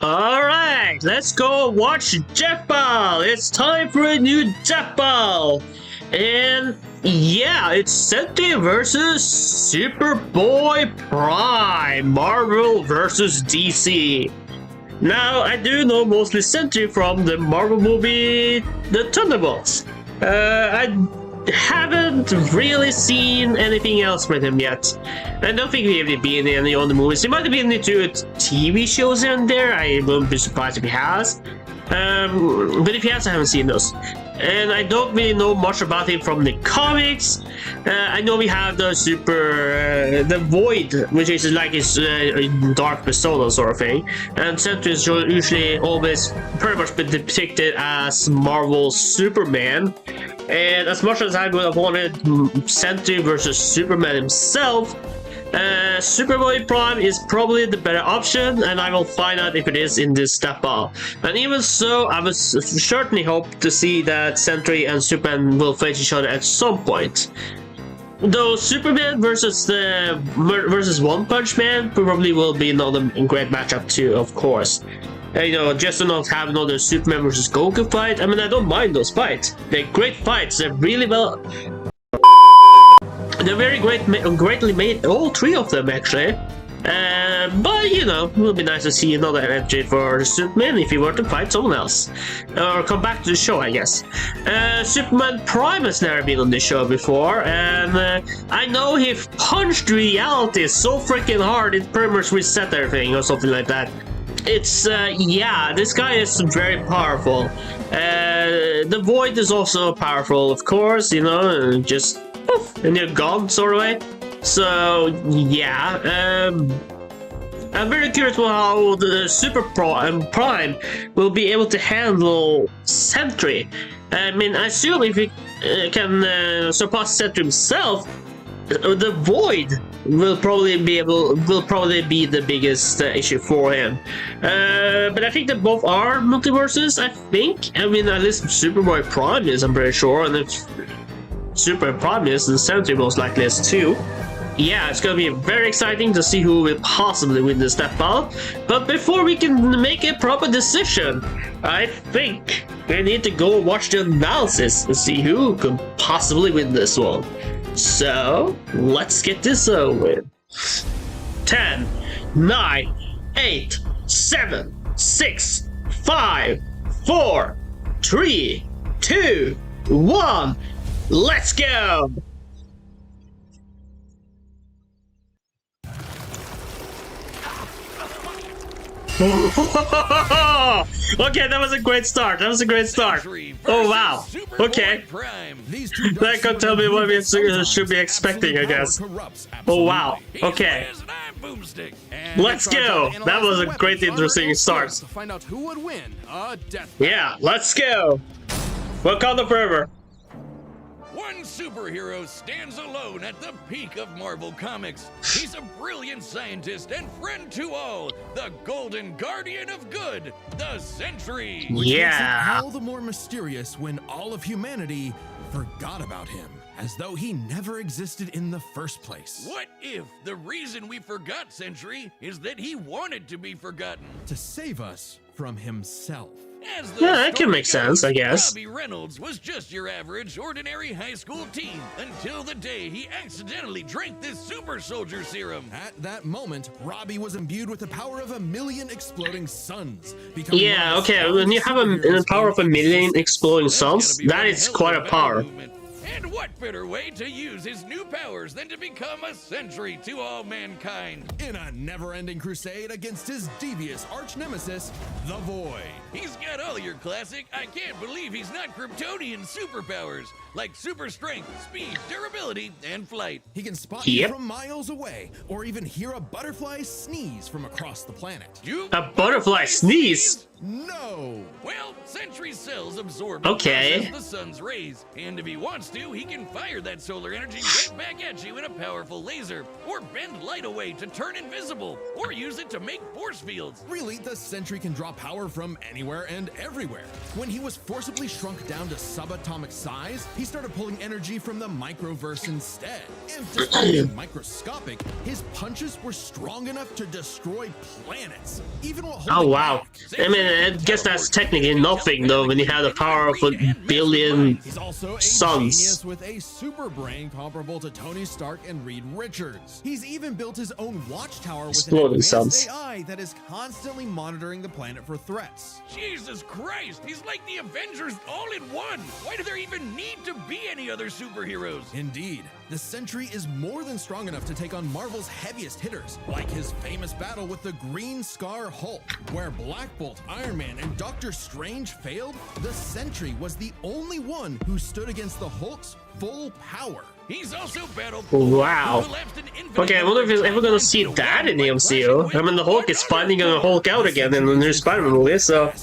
Alright, let's go watch Death Ball! It's time for a new Death Ball! And yeah, it's Sentry versus Superboy Prime! Marvel versus DC. Now, I do know mostly Sentry from the Marvel movie The Thunderbolts. I haven't really seen anything else with him yet. I don't think he's been in any other movies. He might have been into TV shows in there. I wouldn't be surprised if he has. But if he has, I haven't seen those. And I don't really know much about him from the comics. I know we have the the Void, which is like his dark persona sort of thing. And Sentry is usually always pretty much been depicted as Marvel's Superman. And as much as I would have wanted Sentry versus Superman himself, Superboy Prime is probably the better option, and I will find out if it is in this Death Ball. And even so, I would certainly hope to see that Sentry and Superman will face each other at some point. Though Superman versus One Punch Man probably will be another great matchup too, of course. You know, just to not have another Superman versus Goku fight. I mean, I don't mind those fights. They're great fights. They're really well. They're very greatly made. All three of them actually. But you know, it would be nice to see another entry for Superman if he were to fight someone else, or come back to the show, I guess. Superman Prime has never been on this show before, and I know he punched reality so freaking hard it pretty much reset everything or something like that. It's yeah, this guy is very powerful. The Void is also powerful, of course. You know, just poof, and you're gone sort of way. So yeah, I'm very curious about how the Super Prime will be able to handle Sentry. I mean, I assume if he can surpass Sentry himself, the Void will probably be the biggest issue for him. But I think that both are multiverses. I think. I mean, at least Superboy Prime is. I'm pretty sure, and if Super Prime is, then Sentry most likely is too. Yeah, it's gonna be very exciting to see who will possibly win this Death Ball. But before we can make a proper decision, I think we need to go watch the analysis and see who could possibly win this one. So, let's get this over with. 10, 9, 8, 7, 6, 5, 4, 3, 2, 1, let's go! Okay, that was a great start. Oh wow. Okay. That could tell me what we should be expecting, I guess. Oh wow. Okay. Let's go. That was a great, interesting start. Yeah, let's go. Wakanda forever. One superhero stands alone at the peak of Marvel Comics. He's a brilliant scientist and friend to all, the Golden Guardian of Good, the Sentry. Which makes it all the more mysterious when all of humanity forgot about him, as though he never existed in the first place. What if the reason we forgot Sentry is that he wanted to be forgotten? To save us from himself. Yeah, that can make sense, I guess. Robbie Reynolds was just your average, ordinary high school teen until the day he accidentally drank this super soldier serum. At that moment, Robbie was imbued with the power of 1,000,000 exploding suns. Yeah, okay, when you have the power of 1,000,000 exploding suns, that is quite a power. And what better way to use his new powers than to become a Sentry to all mankind? In a never-ending crusade against his devious arch-nemesis, the Void. He's got all your classic, I can't believe he's not Kryptonian superpowers, like super strength, speed, durability, and flight. He can spot you from miles away, or even hear a butterfly sneeze from across the planet. A butterfly sneeze? No! Well, Sentry's cells absorb the sun's rays, and if he wants to, he can fire that solar energy right back at you in a powerful laser, or bend light away to turn invisible, or use it to make force fields. Really, the Sentry can draw power from anywhere and everywhere. When he was forcibly shrunk down to subatomic size, He started pulling energy from the microverse instead. And despite being microscopic, his punches were strong enough to destroy planets, even while holding Oh wow! back. I mean, I guess that's technically nothing though when you have the power of a billion He's also a suns. genius with a super brain comparable to Tony Stark and Reed Richards. He's even built his own watchtower with an Exploding advanced suns. AI that is constantly monitoring the planet for threats. Jesus Christ, he's like the Avengers all in one. Why do there even need to be any other superheroes? Indeed, the Sentry is more than strong enough to take on Marvel's heaviest hitters, like his famous battle with the Green Scar Hulk. Where Black Bolt, Iron Man, and Doctor Strange failed, the Sentry was the only one who stood against the Hulk's full power. He's also battled. Wow. Okay, I wonder if we're ever gonna see that in the MCU. I mean, the Hulk is finally gonna Hulk out again in the new Spider-Man movie, so...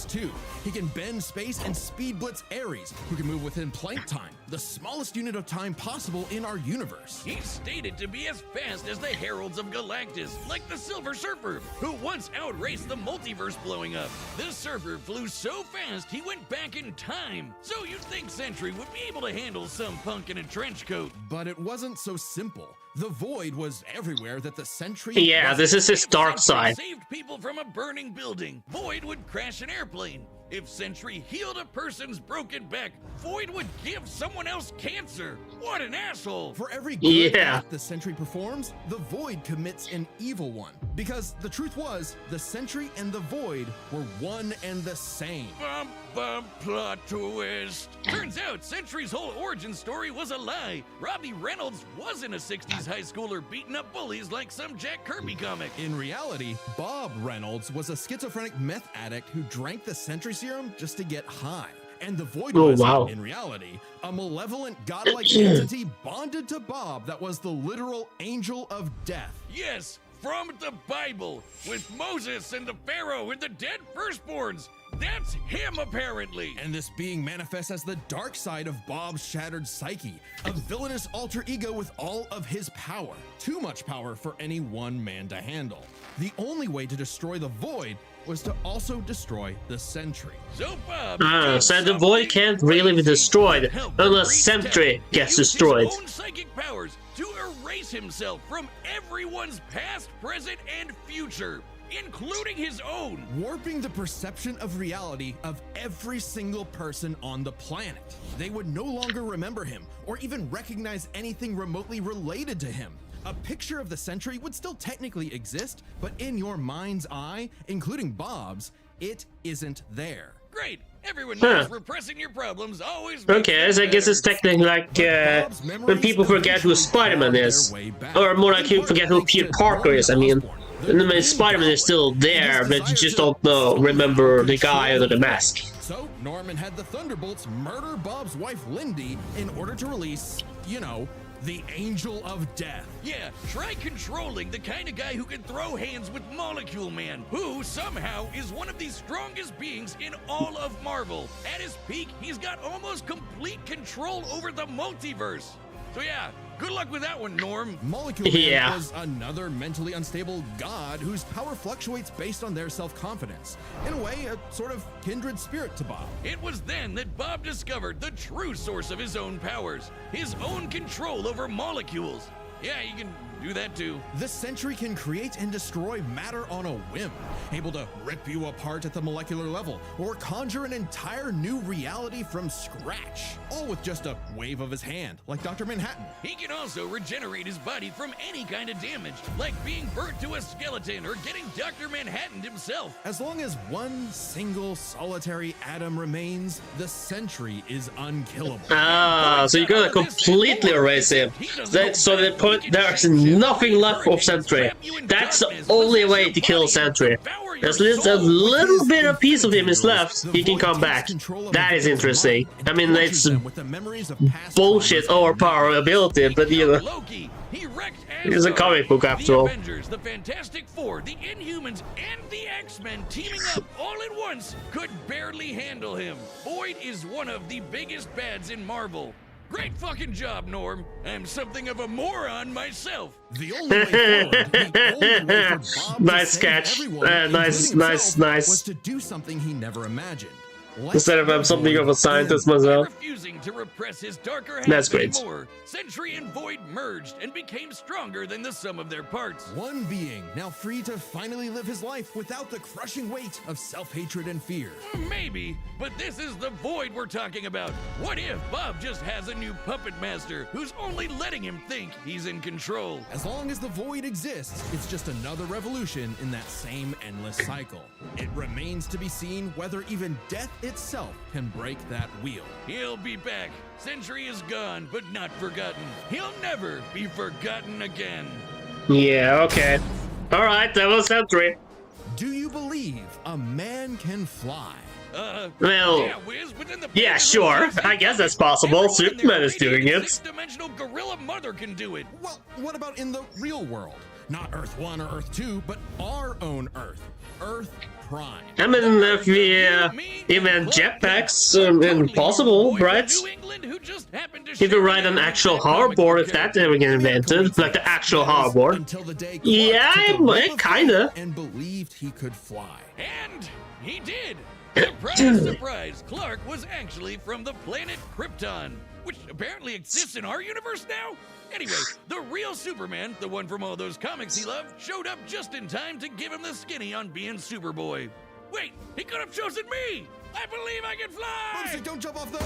He can bend space and speed blitz Ares, who can move within plank time, the smallest unit of time possible in our universe. He's stated to be as fast as the Heralds of Galactus, like the Silver Surfer, who once outraced the multiverse blowing up. The Surfer flew so fast he went back in time, so you'd think Sentry would be able to handle some punk in a trench coat. But it wasn't so simple. The Void was everywhere that the Sentry... Yeah, this is his dark side. Saved people from a burning building. Void would crash an airplane. If Sentry healed a person's broken back, Void would give someone else cancer. What an asshole! For every good Yeah. act the Sentry performs, the Void commits an evil one. Because the truth was, the Sentry and the Void were one and the same. Bum, bum, plot twist. Turns out Sentry's whole origin story was a lie. Robbie Reynolds wasn't a 60s high schooler beating up bullies like some Jack Kirby comic. In reality, Bob Reynolds was a schizophrenic meth addict who drank the Sentry serum just to get high. And the Void Oh, was, wow. in reality, a malevolent godlike entity bonded to Bob that was the literal angel of death. Yes, from the Bible, with Moses and the Pharaoh and the dead firstborns. That's him, apparently. And this being manifests as the dark side of Bob's shattered psyche, a villainous alter ego with all of his power. Too much power for any one man to handle. The only way to destroy the Void was to also destroy the Sentry. So Bob, So the Void can't really be destroyed unless Sentry gets destroyed. His own psychic powers to erase himself from everyone's past, present, and future, including his own. Warping the perception of reality of every single person on the planet. They would no longer remember him or even recognize anything remotely related to him. A picture of the Sentry would still technically exist, but in your mind's eye, including Bob's, it isn't there. Great. Everyone knows repressing your problems always makes Okay, them so I guess better. it's technically like when people forget who Spider-Man is. Or more like you forget who Peter Parker is, I mean. And then Spider-Man is still there, but you just don't remember the guy under the mask. So, Norman had the Thunderbolts murder Bob's wife Lindy in order to release, you know, the Angel of Death. Yeah, try controlling the kind of guy who can throw hands with Molecule Man, who somehow is one of the strongest beings in all of Marvel. At his peak, he's got almost complete control over the multiverse. So yeah, good luck with that one, Norm. Molecule Man was another mentally unstable god whose power fluctuates based on their self-confidence. In a way, a sort of kindred spirit to Bob. It was then that Bob discovered the true source of his own powers, his own control over molecules. Yeah, you can do that too. The Sentry can create and destroy matter on a whim, able to rip you apart at the molecular level, or conjure an entire new reality from scratch, all with just a wave of his hand, like Dr. Manhattan. He can also regenerate his body from any kind of damage, like being burnt to a skeleton or getting Dr. Manhattan himself. As long as one single solitary atom remains, the Sentry is unkillable. Ah, so you're gonna completely erase him. There's nothing left of Sentry. That's the only way to kill Sentry. As a little bit of piece of him is left, he can come back. That is interesting. I mean, it's bullshit overpower ability, but you know, it's a comic book after all. The Avengers, the Fantastic Four, the Inhumans, and the X-Men teaming up all at once could barely handle him. Void is one of the biggest bads in Marvel. Great fucking job, Norm. I'm something of a moron myself. The only way forward, the only way for Bob Nice to catch. save everyone, Nice. was to do something he never imagined. Instead of I'm something of a scientist myself. Refusing to repress his darker half That's great. anymore, Sentry and Void merged and became stronger than the sum of their parts. One being now free to finally live his life without the crushing weight of self-hatred and fear. Maybe, but this is the Void we're talking about. What if Bob just has a new puppet master who's only letting him think he's in control? As long as the Void exists, it's just another revolution in that same endless cycle. It remains to be seen whether even death itself can break that wheel. He'll be back. Sentry is gone, but not forgotten. He'll never be forgotten again. Yeah, okay. Alright, that was Sentry. Do you believe a man can fly? Well, yeah, Wiz, within the yeah, sure. I guess that's possible. everyone in Superman their is doing radiant it. Six-dimensional gorilla mother can do it. Well, what about in the real world? Not Earth 1 or Earth 2, but our own Earth. Earth Prime. I mean, if we invent jetpacks, impossible, right? You could ride an actual hoverboard if that ever get invented, like the actual hoverboard. Until the day Yeah, kinda. And believed he could fly. And he did. Surprise, surprise, Clark was actually from the planet Krypton, which apparently exists in our universe now? Anyway, the real Superman, the one from all those comics he loved, showed up just in time to give him the skinny on being Superboy. Wait, he could have chosen me! I believe I can fly! Bugsy, don't jump off the...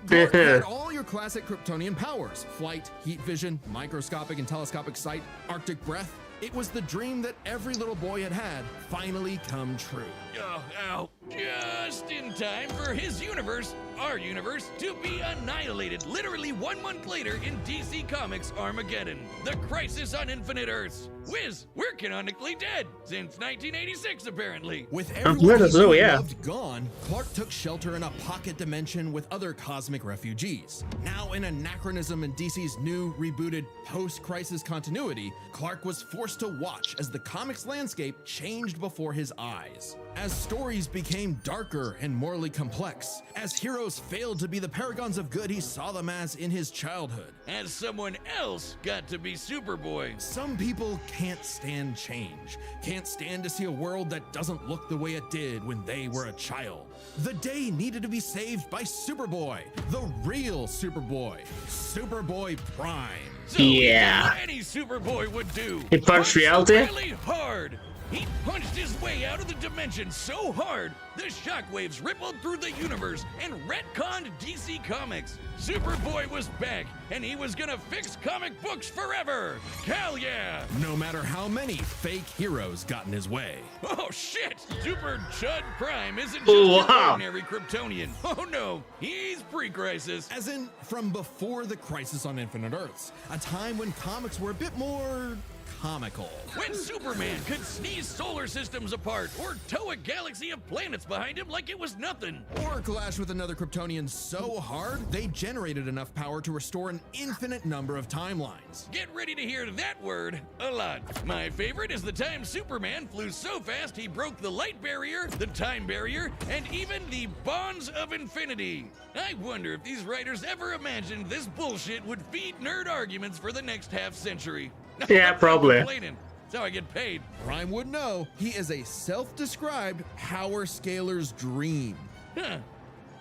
Clark had all your classic Kryptonian powers. Flight, heat vision, microscopic and telescopic sight, Arctic breath. It was the dream that every little boy had finally come true. Ow. Just in time for his universe, our universe, to be annihilated literally 1 month later in DC Comics Armageddon, the Crisis on Infinite Earths. Wiz, we're canonically dead since 1986, apparently. With everyone he yeah. loved gone, Clark took shelter in a pocket dimension with other cosmic refugees. Now an anachronism in DC's new, rebooted, post-crisis continuity, Clark was forced to watch as the comics landscape changed before his eyes. As stories became darker and morally complex, as heroes failed to be the paragons of good he saw them as in his childhood. As someone else got to be Superboy. Some people can't stand change, can't stand to see a world that doesn't look the way it did when they were a child. The day needed to be saved by Superboy, the real Superboy, Superboy Prime. So Yeah. any Superboy would do. He punched reality? Really hard. He punched his way out of the dimension so hard, the shockwaves rippled through the universe and retconned DC Comics. Superboy was back, and he was gonna fix comic books forever. Hell yeah! No matter how many fake heroes got in his way. Oh shit! Super Chud Prime isn't just Ooh, an wow. ordinary Kryptonian. Oh no, he's pre-crisis. As in, from before the Crisis on Infinite Earths, a time when comics were a bit more comical. When Superman could sneeze solar systems apart or tow a galaxy of planets behind him like it was nothing. Or clash with another Kryptonian so hard, they generated enough power to restore an infinite number of timelines. Get ready to hear that word a lot. My favorite is the time Superman flew so fast he broke the light barrier, the time barrier, and even the bonds of infinity. I wonder if these writers ever imagined this bullshit would feed nerd arguments for the next half century. Yeah, probably. Complaining. That's how I get paid. Prime would know he is a self-described power scaler's dream. Huh.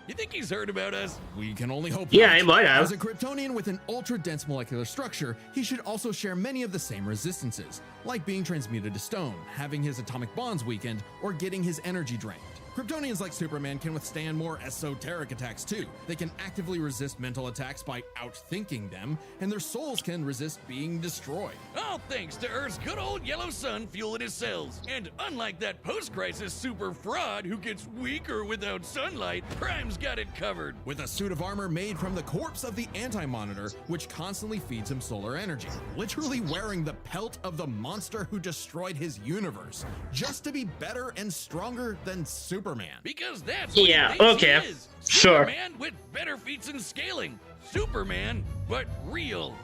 You think he's heard about us? We can only hope Yeah, not. he might have. As a Kryptonian with an ultra-dense molecular structure, he should also share many of the same resistances, like being transmuted to stone, having his atomic bonds weakened, or getting his energy drained. Kryptonians like Superman can withstand more esoteric attacks too. They can actively resist mental attacks by outthinking them, and their souls can resist being destroyed. All thanks to Earth's good old yellow sun fueling his cells. And unlike that post-crisis super fraud who gets weaker without sunlight, Prime's got it covered. With a suit of armor made from the corpse of the Anti-Monitor, which constantly feeds him solar energy. Literally wearing the pelt of the monster who destroyed his universe, just to be better and stronger than Superman. Because that's what Yeah, he thinks okay. he is. Sure. Superman with better feats and scaling. Superman, but real.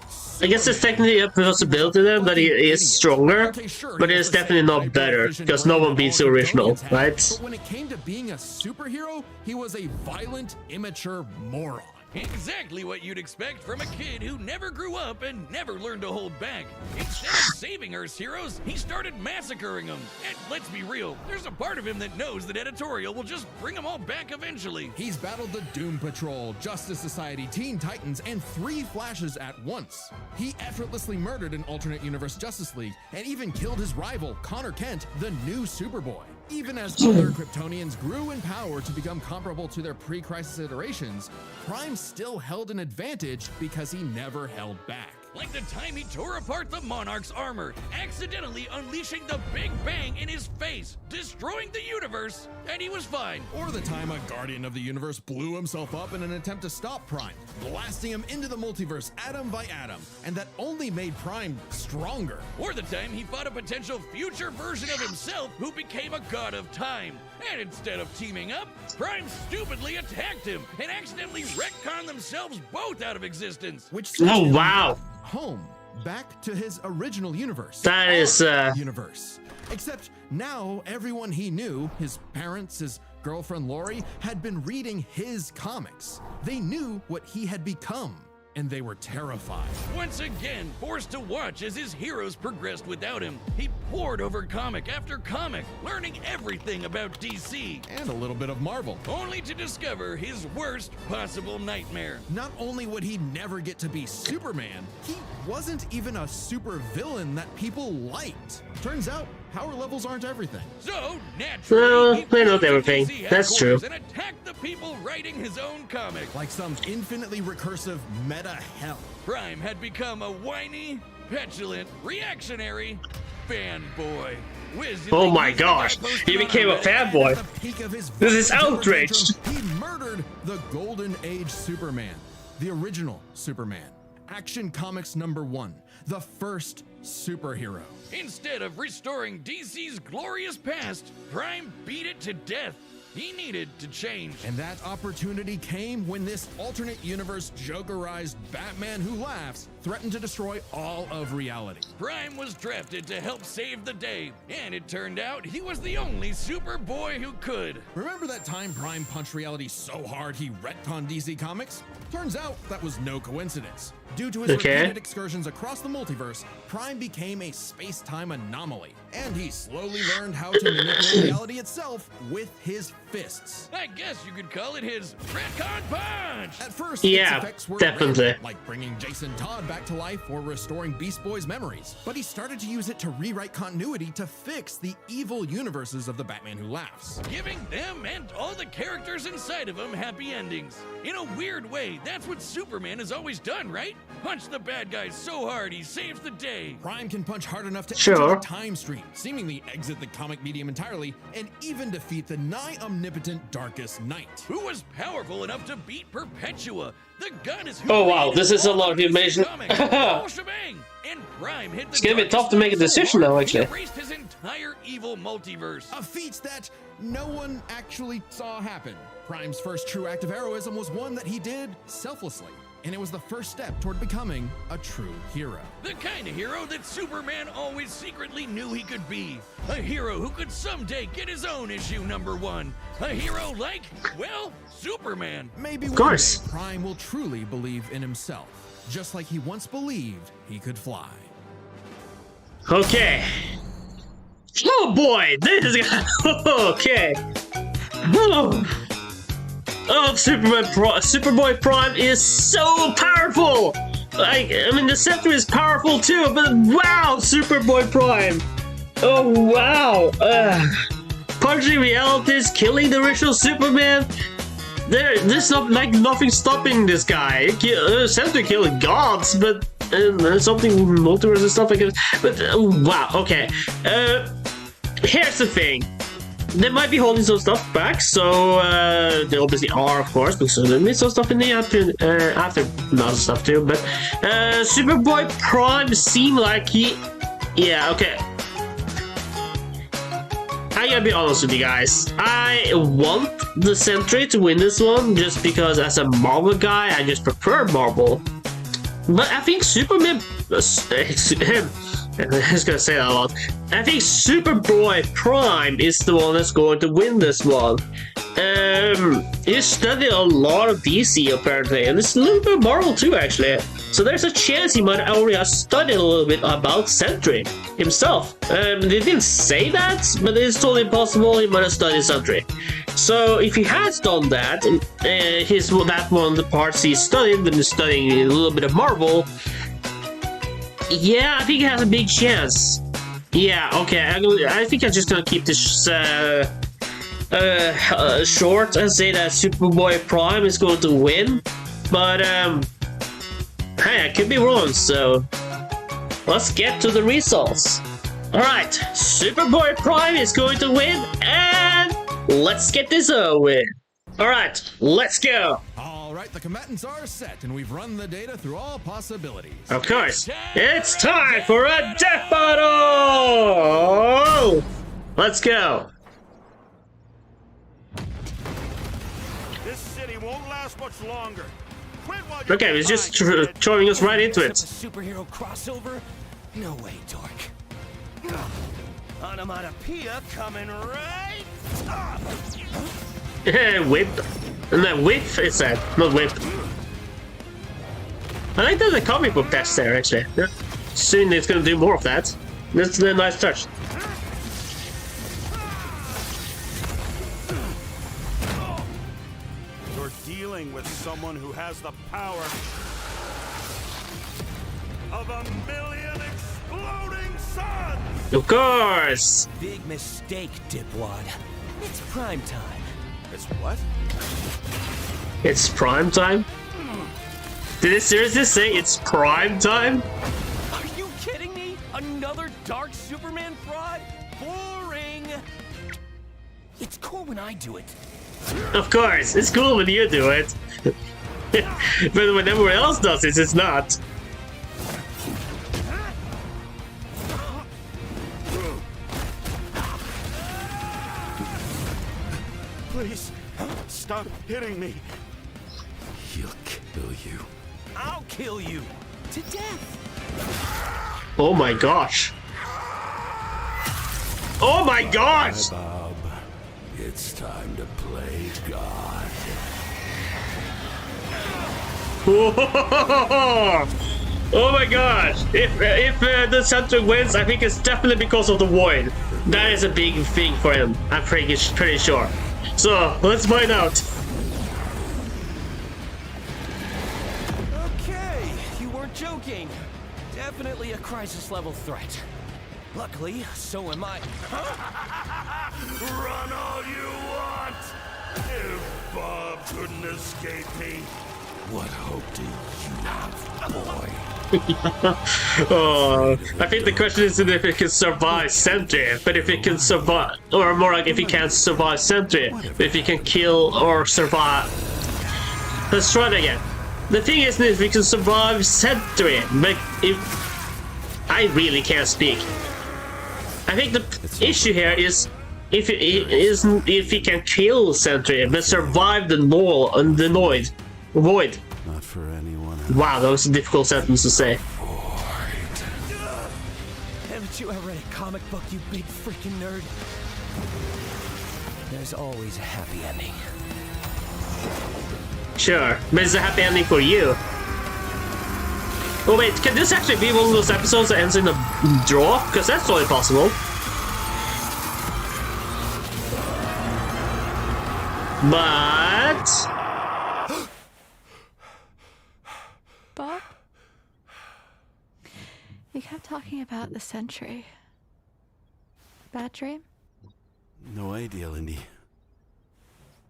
I guess it's technically a possibility then that he is stronger, but it's definitely not better, because no one beats the original, right? But when it came to being a superhero, he was a violent, immature moron. Exactly what you'd expect from a kid who never grew up and never learned to hold back. Instead of saving Earth's heroes, he started massacring them. And let's be real, there's a part of him that knows that editorial will just bring them all back eventually. He's battled the Doom Patrol, Justice Society, Teen Titans, and 3 Flashes at once. He effortlessly murdered an alternate universe Justice League and even killed his rival, Connor Kent, the new Superboy. Even as other Kryptonians grew in power to become comparable to their pre-crisis iterations, Prime still held an advantage because he never held back. Like the time he tore apart the Monarch's armor, accidentally unleashing the Big Bang in his face, destroying the universe, and he was fine. Or the time a Guardian of the Universe blew himself up in an attempt to stop Prime, blasting him into the multiverse atom by atom, and that only made Prime stronger. Or the time he fought a potential future version of himself who became a god of time. And instead of teaming up, Prime stupidly attacked him and accidentally retconned themselves both out of existence. Which Oh, wow. home back to his original universe. That is, universe. Except now everyone he knew, his parents, his girlfriend Lori, had been reading his comics. They knew what he had become, and they were terrified. Once again, forced to watch as his heroes progressed without him, he pored over comic after comic, learning everything about DC. And a little bit of Marvel. Only to discover his worst possible nightmare. Not only would he never get to be Superman, he wasn't even a super villain that people liked. Turns out, power levels aren't everything. So, naturally, he they're not flew to everything. DC That's true. headquarters and attacked the people writing his own comic. Like some infinitely recursive meta hell. Prime had become a whiny, petulant, reactionary fanboy. Oh my gosh, he became a fanboy. At the peak of his This is violent outraged. tantrum, He murdered the Golden Age Superman, the original Superman. Action Comics #1, the first superhero. Instead of restoring DC's glorious past, Prime beat it to death. He needed to change. And that opportunity came when this alternate universe Jokerized Batman Who Laughs threatened to destroy all of reality. Prime was drafted to help save the day, and it turned out he was the only Superboy who could. Remember that time Prime punched reality so hard he retconned DC Comics? Turns out that was no coincidence. Due to his repeated excursions across the multiverse, Prime became a space-time anomaly, and he slowly learned how to manipulate reality itself with his fists. I guess you could call it his retcon punch! At first, Yeah, its effects were definitely. random, like bringing Jason Todd back to life or restoring Beast Boy's memories. But he started to use it to rewrite continuity to fix the evil universes of the Batman Who Laughs. Giving them and all the characters inside of them happy endings. In a weird way, that's what Superman has always done, right? Punch the bad guy so hard he saves the day. Prime can punch hard enough to Sure. enter the time stream, seemingly exit the comic medium entirely, and even defeat the nigh omnipotent Darkest Knight. Who was powerful enough to beat Perpetua? The goddess who Oh, wow, created this is a lot of all information. comics. Whole shebang. And Prime hit the It's gonna be Darkest tough to make a Knight so decision hard, now, he actually. erased his entire evil multiverse. A feat that no one actually saw happen. Prime's first true act of heroism was one that he did selflessly, and it was the first step toward becoming a true hero. The kind of hero that Superman always secretly knew he could be. A hero who could someday get his own issue #1. A hero like, well, Superman. Maybe Of one course. day Prime will truly believe in himself, just like he once believed he could fly. Okay. Oh boy, this is okay. Whoa. Oh, Superboy Prime is so powerful. I mean, the Sentry is powerful too, but wow, Superboy Prime. Oh wow. Punching realities, killing the original Superman. There's not like nothing stopping this guy. Sentry killed gods, but something multiverse and stuff like that. But wow, okay. Here's the thing. They might be holding some stuff back, so they obviously are, of course, because there may be some stuff in the aftermath stuff too. But Superboy Prime seemed like he, yeah, okay. I gotta be honest with you guys. I want the Sentry to win this one just because, as a Marvel guy, I just prefer Marvel. But I think Superman, I'm just gonna say that a lot. I think Superboy Prime is the one that's going to win this one. He studied a lot of DC apparently, and it's a little bit of Marvel too actually. So there's a chance he might already have studied a little bit about Sentry himself. They didn't say that, but it's totally possible he might have studied Sentry. So if he has done that, that one of the parts he studied, then he's studying a little bit of Marvel. Yeah, I think he has a big chance. Yeah, okay. I think I'm just gonna keep this short and say that Superboy Prime is going to win. But hey, I could be wrong. So let's get to the results. All right, Superboy Prime is going to win, and let's get this over with. All right, let's go. All right, the combatants are set, and we've run the data through all possibilities. Of course, it's time for a death battle! Let's go. This city won't last much longer. Okay, he's just throwing us right into it. Superhero crossover? No way, dork. Onomatopoeia coming right up. Whip. And then whip, it said, not whip. I like that the comic book text there, actually. Yeah. Soon it's gonna do more of that. That's a nice touch. You're dealing with someone who has the power of 1,000,000 exploding suns! Of course! Big mistake, dipwad. It's prime time. It's what? It's prime time? Did it seriously say it's prime time? Are you kidding me? Another dark Superman fraud? Boring! It's cool when I do it. Of course, it's cool when you do it. But when everyone else does it, it's not. Please, stop hitting me. He'll kill you. I'll kill you. To death. Oh my gosh. Oh my gosh! Bob, it's time to play God. Oh my gosh! If the Sentry wins, I think it's definitely because of the void. That is a big thing for him. I'm pretty sure. So let's find out. Okay, you weren't joking. Definitely a crisis level threat. Luckily, so am I. Run all you want! If Bob couldn't escape me, What hope do you have, boy? Oh, I think the question isn't if it can survive Sentry, but if it can survive, or more like if he can't survive Sentry, but if he can kill or survive. Let's try it again. The thing is, if we can survive Sentry, but if I really can't speak. I think the issue here is if he can kill Sentry but survive the void. not for anyone. Wow, that was a difficult sentence to say. Haven't you ever read a comic book, you big freaking nerd? There's always a happy ending. Sure, but it's a happy ending for you. Oh wait, can this actually be one of those episodes that ends in a draw? Because that's totally possible. But... Bob? You kept talking about the Sentry. Bad dream? No idea, Lindy.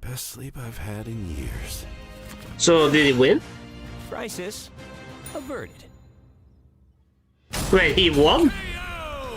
Best sleep I've had in years. So, did he win? Crisis averted. Wait, he won?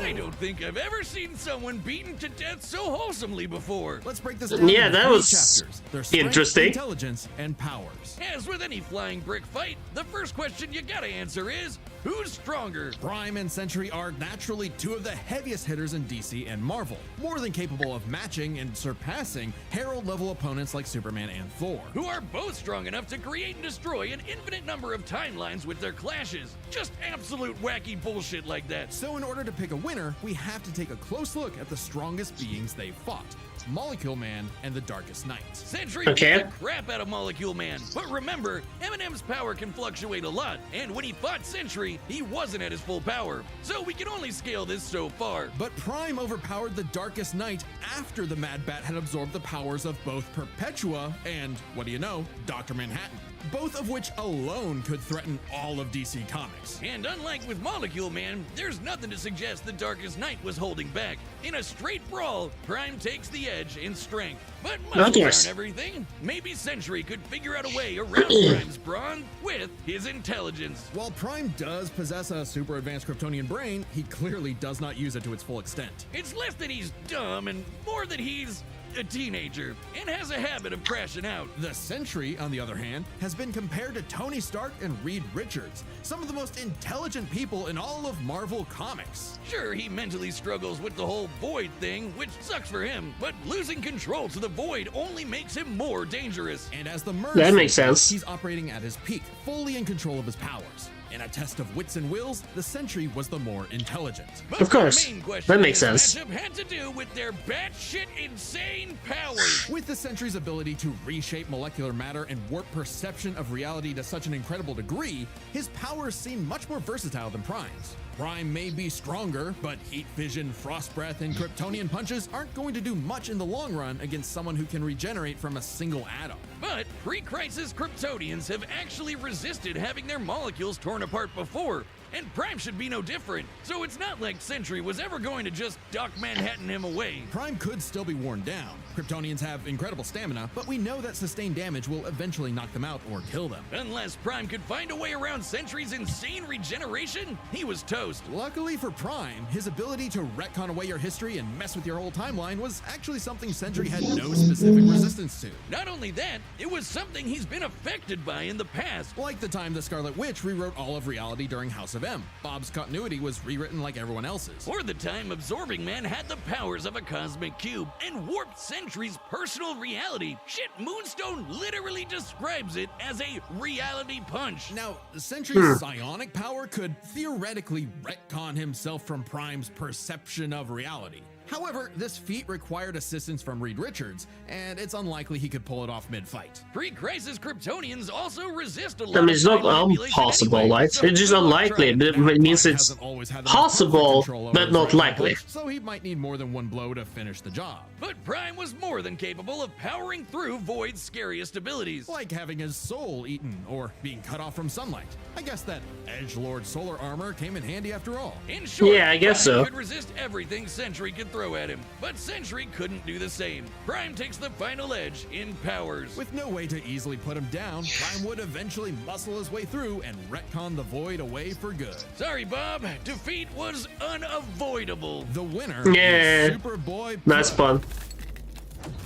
I don't think I've ever seen someone beaten to death so wholesomely before. Let's break this down Yeah, into that three was chapters. Their strength, interesting. Intelligence, and powers. As with any flying brick fight, the first question you gotta answer is, Who's stronger? Prime and Sentry are naturally two of the heaviest hitters in DC and Marvel, more than capable of matching and surpassing Herald-level opponents like Superman and Thor. Who are both strong enough to create and destroy an infinite number of timelines with their clashes. Just absolute wacky bullshit like that. So in order to pick a winner, we have to take a close look at the strongest beings they fought. Molecule Man and the Darkest Knight. Sentry beat the crap out of Molecule Man, but remember, Eminem's power can fluctuate a lot, and when he fought Sentry, he wasn't at his full power, so we can only scale this so far. But Prime overpowered the Darkest Knight after the Mad Bat had absorbed the powers of both Perpetua and, what do you know, Dr. Manhattan, both of which alone could threaten all of DC Comics. And unlike with Molecule Man, there's nothing to suggest the Darkest Knight was holding back. In a straight brawl, Prime takes the edge in strength. But muscles aren't everything. Maybe Sentry could figure out a way around Prime's brawn with his intelligence. While Prime does possess a super advanced Kryptonian brain, he clearly does not use it to its full extent. It's less that he's dumb and more that he's a teenager and has a habit of crashing out. The Sentry, on the other hand, has been compared to Tony Stark and Reed Richards, some of the most intelligent people in all of Marvel Comics. Sure, he mentally struggles with the whole Void thing, which sucks for him, but losing control to the Void only makes him more dangerous. And as the Merc, that makes sense. He's operating at his peak, fully in control of his powers. In a test of wits and wills, the Sentry was the more intelligent. But of course, the main question that makes in this sense. matchup had to do with their batshit insane powers. With the Sentry's ability to reshape molecular matter and warp perception of reality to such an incredible degree, his powers seem much more versatile than Prime's. Prime may be stronger, but heat vision, frost breath, and Kryptonian punches aren't going to do much in the long run against someone who can regenerate from a single atom. But pre-crisis Kryptonians have actually resisted having their molecules torn apart before, and Prime should be no different. So it's not like Sentry was ever going to just Doc Manhattan him away. Prime could still be worn down. Kryptonians have incredible stamina, but we know that sustained damage will eventually knock them out or kill them. Unless Prime could find a way around Sentry's insane regeneration, he was toast. Luckily for Prime, his ability to retcon away your history and mess with your whole timeline was actually something Sentry had no specific resistance to. Not only that, it was something he's been affected by in the past. Like the time the Scarlet Witch rewrote all of reality during House of M. Bob's continuity was rewritten like everyone else's. Or the time Absorbing Man had the powers of a cosmic cube and warped Sentry's personal reality. Shit, Moonstone literally describes it as a reality punch. Now, Sentry's psionic power could theoretically retcon himself from Prime's perception of reality. However, this feat required assistance from Reed Richards, and it's unlikely he could pull it off mid-fight. Pre-crisis Kryptonians also resist a lot I mean, it's of not time manipulation impossible, anyway, right? so It's just good luck unlikely, trying. but it means it's Hasn't always had the possible, control over but his not rifle, likely. So he might need more than one blow to finish the job. But Prime was more than capable of powering through Void's scariest abilities. Like having his soul eaten or being cut off from sunlight. I guess that edgelord solar armor came in handy after all. In short, Yeah, I guess Prime so. could resist everything Sentry could throw at him, but Sentry couldn't do the same. Prime takes the final edge in powers. With no way to easily put him down, Prime would eventually muscle his way through and retcon the Void away for good. Sorry, Bob. Defeat was unavoidable. The winner Yeah. is Superboy. Nice pun.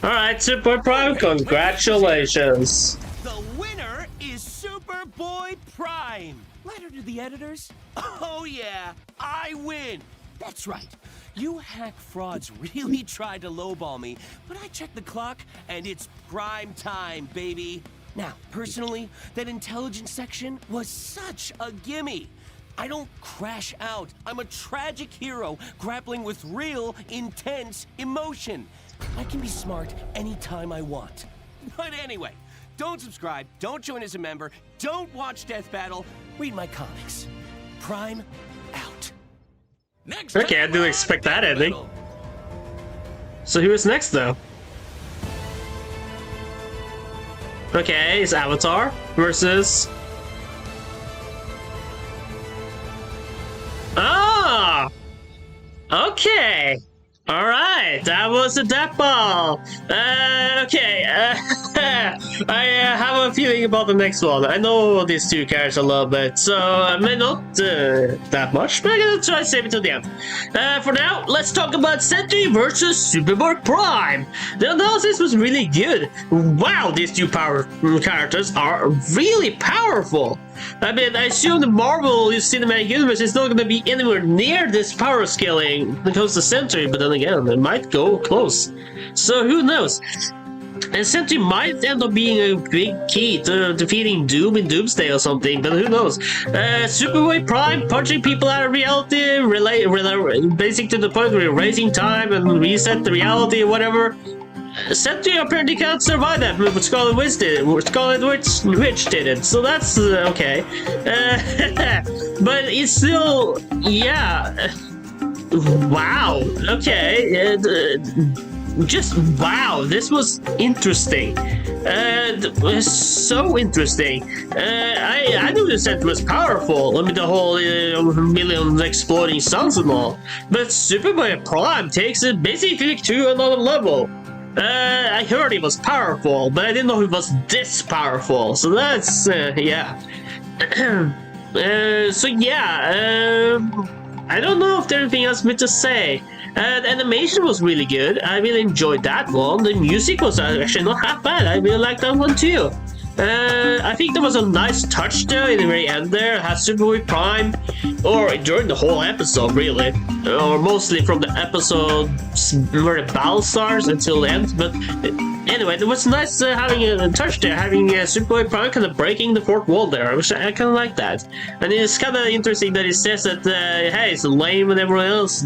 Alright, Super Prime, congratulations. The winner is Superboy Prime. Letter to the editors? Oh yeah, I win. That's right. You hack frauds really tried to lowball me, but I checked the clock and it's prime time, baby. Now, personally, that intelligence section was such a gimme. I don't crash out. I'm a tragic hero grappling with real, intense emotion. I can be smart anytime I want. But anyway, don't subscribe, don't join as a member, don't watch Death Battle, read my comics. Prime out. Next Okay, I time didn't on expect that Death ending. Battle. So who is next, though? Okay, it's Avatar versus... Ah! Okay. Alright, that was a death ball. Okay. I have a feeling about the next one. I know these two characters a little bit, so I may not that much, but I'm gonna try to save it to the end. For now, let's talk about Sentry versus Superboy Prime. The analysis was really good. Wow, these two characters are really powerful. I mean, I assume the Marvel Cinematic Universe is not going to be anywhere near this power scaling when it comes to Sentry, but then again, it might go close. So who knows? And Sentry might end up being a big key to defeating Doom in Doomsday or something, but who knows? Superboy Prime punching people out of reality, basic to the point where you're raising time and reset the reality or whatever. Sentry apparently can't survive that, but Scarlet Witch did it. Scarlet Witch did it, so that's okay. But it's still, yeah. Wow. Okay. Just wow. This was interesting. So interesting. I knew the Sentry was powerful. I mean, the whole million exploding suns and all. But Superboy Prime takes it basically to another level. I heard he was powerful, but I didn't know he was this powerful. So that's yeah. So yeah. I don't know if there's anything else to say. The animation was really good. I really enjoyed that one. The music was actually not half bad. I really liked that one too. I think there was a nice touch there in the very end there. Had Superboy Prime, or during the whole episode really, or mostly from the episode where the battle starts until the end. But anyway, it was nice having a touch there, having Superboy Prime kind of breaking the fourth wall there, which I kind of like that. And it's kind of interesting that he says that, hey, it's lame when everyone else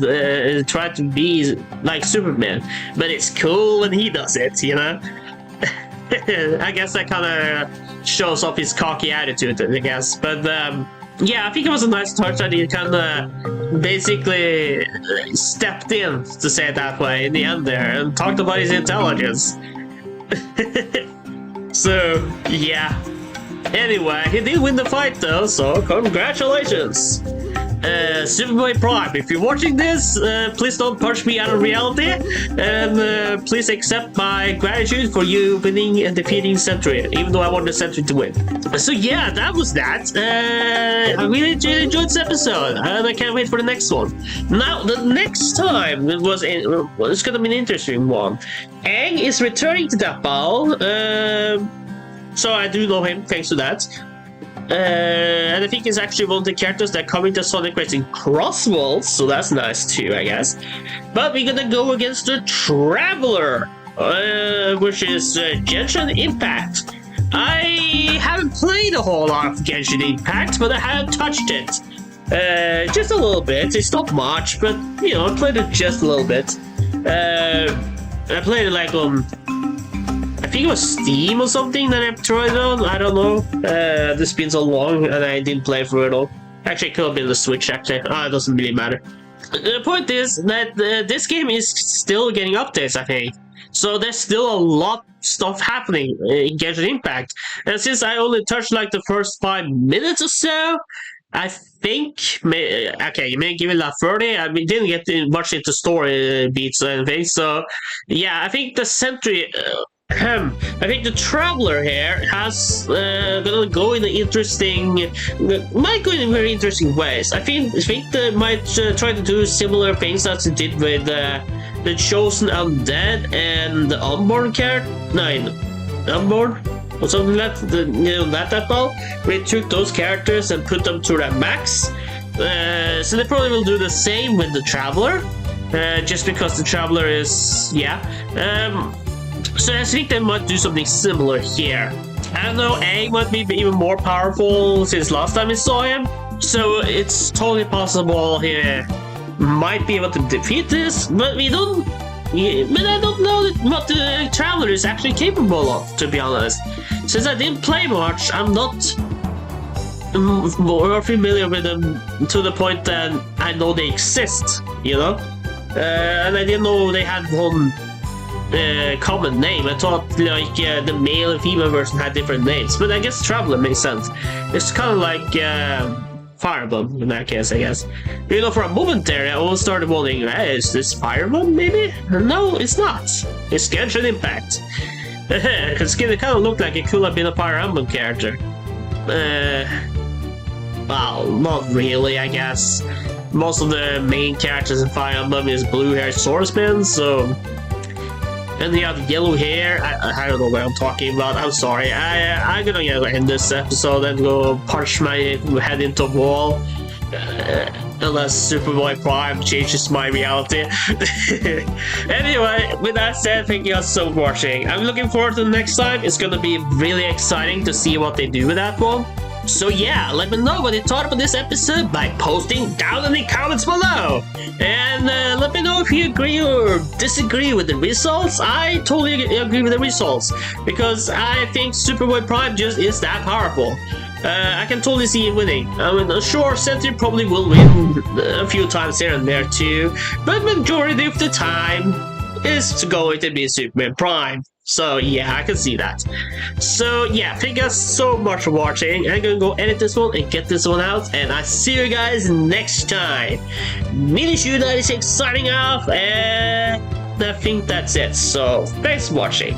try to be like Superman, but it's cool when he does it, you know? I guess that kind of shows off his cocky attitude, I guess. But yeah, I think it was a nice touch that he kind of basically stepped in, to say it that way, in the end there, and talked about his intelligence. So, yeah. Anyway, he did win the fight though, so congratulations! Superboy Prime, if you're watching this, please don't punch me out of reality, and please accept my gratitude for you winning and defeating Sentry, even though I wanted Sentry to win. So yeah, that was that. I really enjoyed this episode, and I can't wait for the next one. Now, the next time, it's gonna be an interesting one. Aang is returning to that battle, so I do know him thanks to that. And I think he's actually one of the characters that come into Sonic Racing Crossworlds, so that's nice too, I guess. But we're gonna go against the Traveler, which is Genshin Impact. I haven't played a whole lot of Genshin Impact, but I have touched it. Just a little bit. It's not much, but, you know, I played it just a little bit. I played it like on... I think it was Steam or something that I tried on. I don't know. This has been so long and I didn't play for it all. Actually, it could have been the Switch, actually. It doesn't really matter. The point is that this game is still getting updates, I think. So there's still a lot of stuff happening in Genshin Impact. And since I only touched like the first 5 minutes or so, I think, okay, you may give it a 30. I mean, didn't get much into story beats or anything. So yeah, I think the Sentry... I think the Traveler here has gonna go in an interesting, might go in very interesting ways. I think they might try to do similar things as they did with the Chosen Undead and the Unborn character. Unborn or something like that. You know, that well. We took those characters and put them to their max. So they probably will do the same with the Traveler, just because the Traveler is So I think they might do something similar here. I don't know, Aang might be even more powerful since last time we saw him, so it's totally possible he might be able to defeat this, but I don't know what the Traveler is actually capable of, to be honest. Since I didn't play much, I'm not more familiar with them to the point that I know they exist, you know? And I didn't know they had one common name. I thought like the male and female version had different names, but I guess Traveler makes sense. It's kind of like Firebomb in that case, I guess. You know, for a moment there, I almost started wondering, hey, is this Firebomb maybe? No, it's not. It's Genshin Impact. His skin kind of looked like it could have been a Fire Emblem character. Well, not really, I guess. Most of the main characters in Fire Emblem is blue-haired swordsmen, so... And they have yellow hair. I don't know what I'm talking about. I'm sorry. I'm gonna end this episode and go punch my head into a wall. Unless Superboy Prime changes my reality. Anyway, with that said, thank you guys so much for watching. I'm looking forward to the next time. It's gonna be really exciting to see what they do with that one. So yeah, let me know what you thought about this episode by posting down in the comments below. And let me know if you agree or disagree with the results. I totally agree with the results, because I think Superboy Prime just is that powerful. I can totally see it winning. I mean, sure, Sentry probably will win a few times here and there too, but majority of the time is going to be Superman Prime. So yeah, I can see that. So yeah, thank you guys so much for watching. I'm gonna go edit this one and get this one out, and I see you guys next time. Minishu96 signing off, and I think that's it. So thanks for watching.